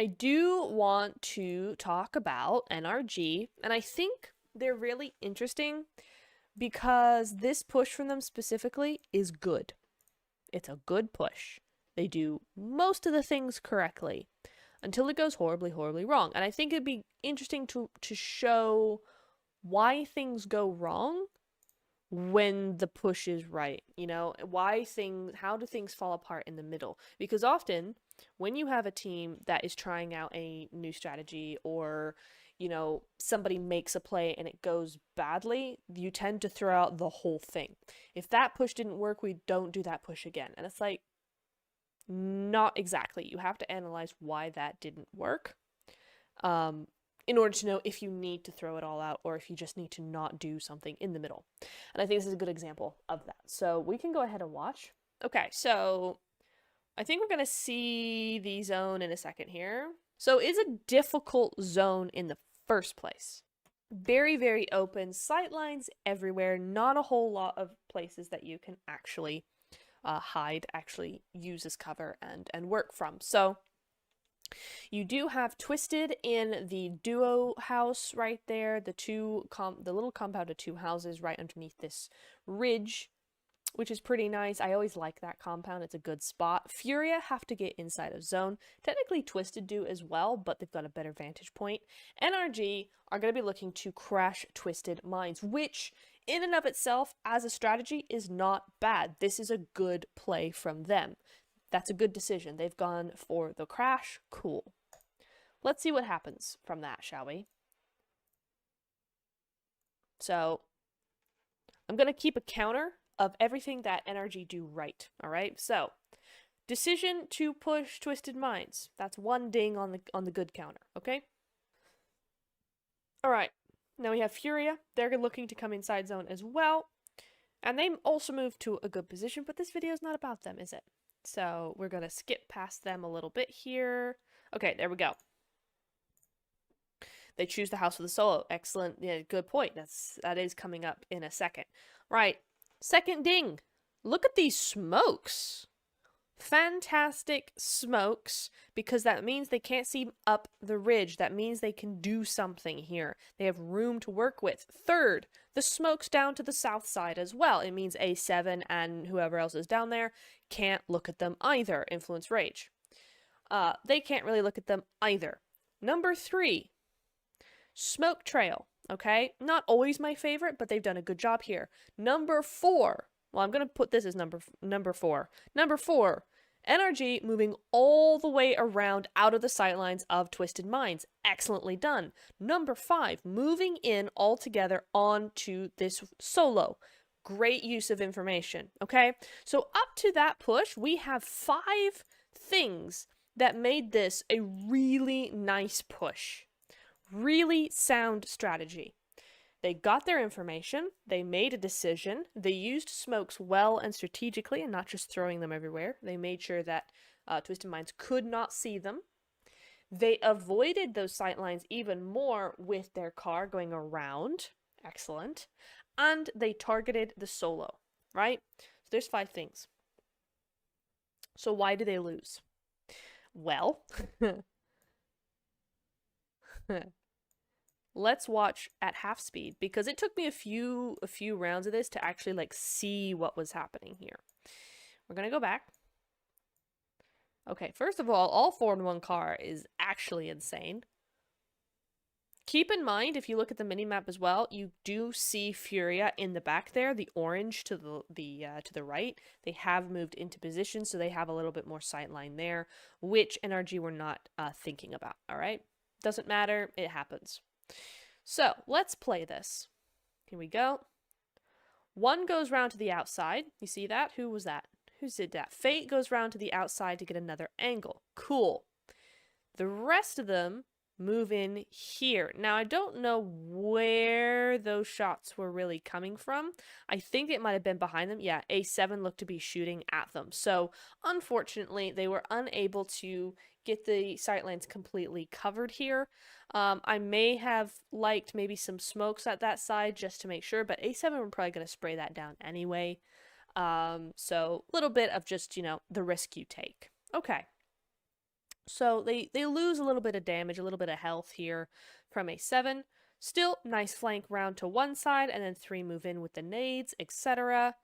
I do want to talk about NRG, and I think they're really interesting because this push from them specifically is good. It's a good push. They do most of the things correctly until it goes horribly, horribly wrong. And I think it'd be interesting to show why things go wrong when the push is right. You know, how do things fall apart in the middle? Because often when you have a team that is trying out a new strategy, or somebody makes a play and it goes badly, you tend to throw out the whole thing. If that push didn't work, we don't do that push again. And it's like, not exactly. You have to analyze why that didn't work. In order to know if you need to throw it all out or if you just need to not do something in the middle. And I think this is a good example of that. So we can go ahead and watch. Okay, so I think we're going to see the zone in a second here. So it's a difficult zone in the first place. Very, very open, sight lines everywhere, not a whole lot of places that you can actually hide, actually use as cover and work from. So you do have Twisted in the duo house right there, the little compound of two houses right underneath this ridge, which is pretty nice. I always like that compound. It's a good spot. Furia have to get inside of zone. Technically Twisted do as well, but they've got a better vantage point. NRG are going to be looking to crash Twisted Mines, which in and of itself as a strategy is not bad. This is a good play from them. That's a good decision. They've gone for the crash. Cool. Let's see what happens from that, shall we? So I'm going to keep a counter of everything that NRG do right. All right. So decision to push Twisted Minds. That's one ding on the good counter. Okay. All right. Now we have Furia. They're looking to come inside zone as well. And they also move to a good position, but this video is not about them, is it? So we're going to skip past them a little bit here. Okay, there we go. They choose the house with the solo. Excellent. Yeah, good point. That is coming up in a second. Right. Second ding. Look at these smokes. Fantastic smokes, because that means they can't see up the ridge. That means they can do something here. They have room to work with. Third, the smokes down to the south side as well. It means A7 and whoever else is down there can't look at them either. Influence Rage. They can't really look at them either. Number 3, smoke trail. Okay, not always my favorite, but they've done a good job here. Number 4. Well, I'm going to put this as number 4. Number 4, NRG moving all the way around out of the sightlines of Twisted Minds. Excellently done. Number 5, moving in all together onto this solo. Great use of information, okay? So up to that push, we have 5 things that made this a really nice push. Really sound strategy. They got their information, they made a decision, they used smokes well and strategically and not just throwing them everywhere. They made sure that Twisted Minds could not see them. They avoided those sightlines even more with their car going around. Excellent. And they targeted the solo, right? So there's 5 things. So why do they lose? Well, let's watch at half speed, because it took me a few rounds of this to actually see what was happening here. We're gonna go back. Okay, first of all 4 in 1 car is actually insane. Keep in mind, if you look at the minimap as well, you do see Furia in the back there, the orange to the right. They have moved into position, so they have a little bit more sightline there, which NRG were not thinking about. All right, doesn't matter, it happens. So let's play this. Here we go. 1 goes round to the outside. You see that? Who was that? Who did that? Fate goes round to the outside to get another angle. Cool. The rest of them move in here. Now, I don't know where those shots were really coming from. I think it might have been behind them. Yeah, A7 looked to be shooting at them. So, unfortunately, they were unable to get the sightlines completely covered here. I may have liked maybe some smokes at that side just to make sure, but A7 were probably going to spray that down anyway. So, a little bit of just, the risk you take. Okay. So they lose a little bit of damage, a little bit of health here from a 7. Still, nice flank round to one side, and then 3 move in with the nades, etc.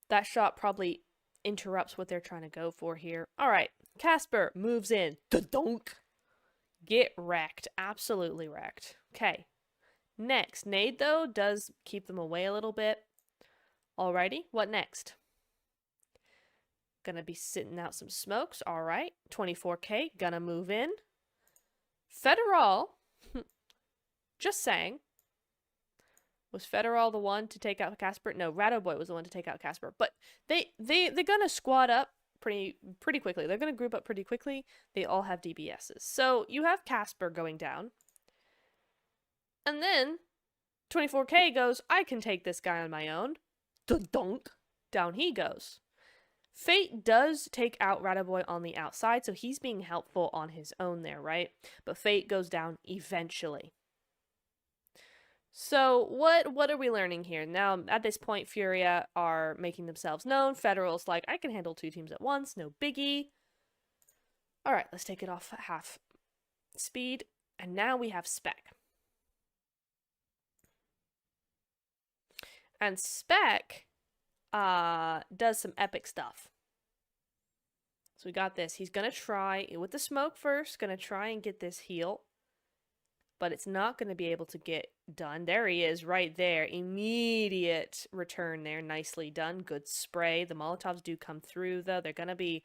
That shot probably interrupts what they're trying to go for here. All right, Casper moves in. Dunk. Get wrecked. Absolutely wrecked. Okay. Next, nade, though, does keep them away a little bit. Alrighty, what next? Gonna be sitting out some smokes. All right, 24K, gonna move in. Federal, just saying. Was Federal the one to take out Casper? No, Radoboy was the one to take out Casper. But they're gonna squad up pretty quickly. They're gonna group up pretty quickly. They all have DBSs. So you have Casper going down. And then 24K goes, I can take this guy on my own. Dunk. Down he goes. Fate does take out Radoboy on the outside, so he's being helpful on his own there, right? But Fate goes down eventually. So what are we learning here? Now, at this point, Furia are making themselves known. Federal's like, I can handle 2 teams at once, no biggie. All right, let's take it off at half speed. And now we have Spec. And Spec does some epic stuff. So we got this. He's going to try, with the smoke first, going to try and get this heal. But it's not going to be able to get done. There he is, right there. Immediate return there. Nicely done. Good spray. The Molotovs do come through, though. They're going to be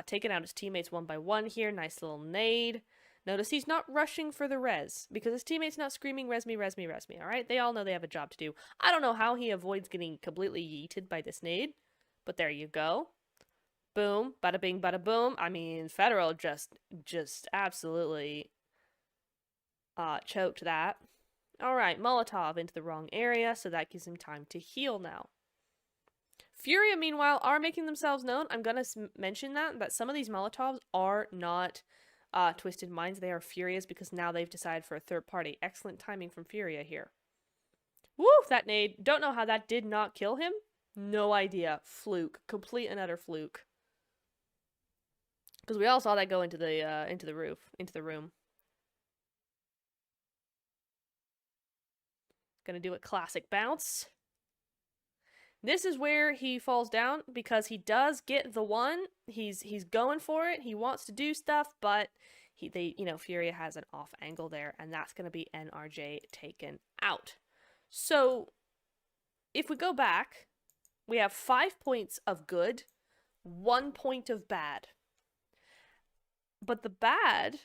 taking out his teammates one by one here. Nice little nade. Notice he's not rushing for the res, because his teammate's not screaming, res me, res me, res me, alright? They all know they have a job to do. I don't know how he avoids getting completely yeeted by this nade, but there you go. Boom. Bada bing, bada boom. I mean, Federal just absolutely choked that. Alright, Molotov into the wrong area, so that gives him time to heal now. Furia, meanwhile, are making themselves known. I'm gonna mention that some of these Molotovs are not Twisted Minds. They are Furious, because now they've decided for a third party. Excellent timing from Furia here. Woo! That nade. Don't know how that did not kill him. No idea. Fluke. Complete and utter fluke. Because we all saw that go into the room. Gonna do a classic bounce. This is where he falls down, because he does get the one. He's going for it. He wants to do stuff, but Furia has an off angle there, and that's gonna be NRJ taken out. So if we go back, we have 5 points of good, 1 point of bad. But the bad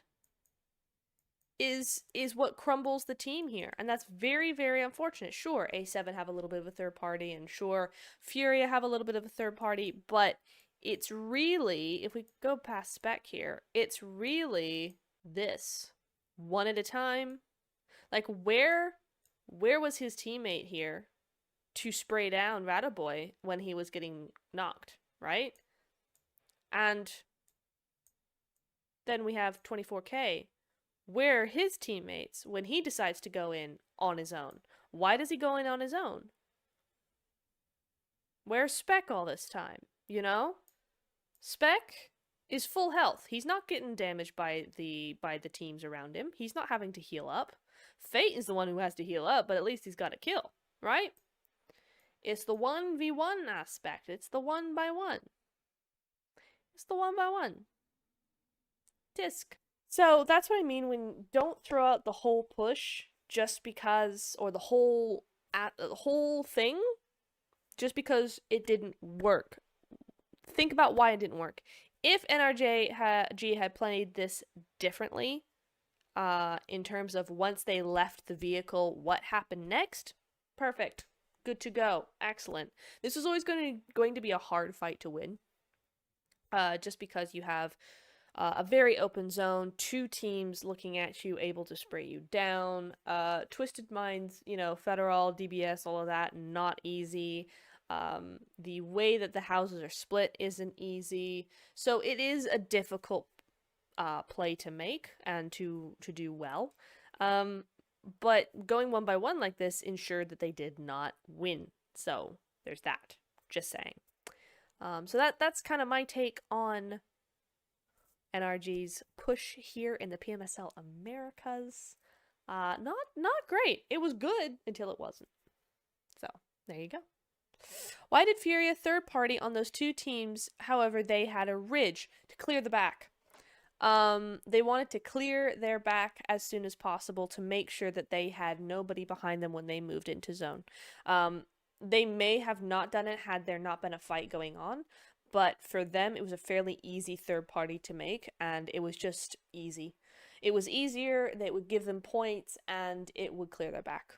is what crumbles the team here, and that's very, very unfortunate. Sure, A7 have a little bit of a third party, and sure, Furia have a little bit of a third party, but it's really, if we go past Spec here, it's really this. One at a time. Like, where was his teammate here to spray down Radoboy when he was getting knocked, right? And then we have 24K. Where are his teammates when he decides to go in on his own? Why does he go in on his own? Where's Spec all this time? You know? Spec is full health. He's not getting damaged by the teams around him. He's not having to heal up. Fate is the one who has to heal up, but at least he's got a kill, right? It's the 1v1 aspect. It's the 1x1. It's the 1x1. Disc. So that's what I mean when don't throw out the whole push just because, or the whole thing just because it didn't work. Think about why it didn't work. If NRJ had played this differently, in terms of once they left the vehicle, what happened next? Perfect. Good to go. Excellent. This is always going to be a hard fight to win. Just because you have a very open zone, 2 teams looking at you, able to spray you down. Twisted Minds, Federal, DBS, all of that, not easy. The way that the houses are split isn't easy. So it is a difficult play to make and to do well. But going 1x1 like this ensured that they did not win. So there's that. Just saying. So that's kind of my take on NRG's push here in the PMSL Americas. Not great. It was good until it wasn't. So, there you go. Why did Furia third party on those two teams? However, they had a ridge to clear the back. They wanted to clear their back as soon as possible to make sure that they had nobody behind them when they moved into zone. They may have not done it had there not been a fight going on, but for them, it was a fairly easy third party to make, and it was just easy. It was easier, they would give them points, and it would clear their back.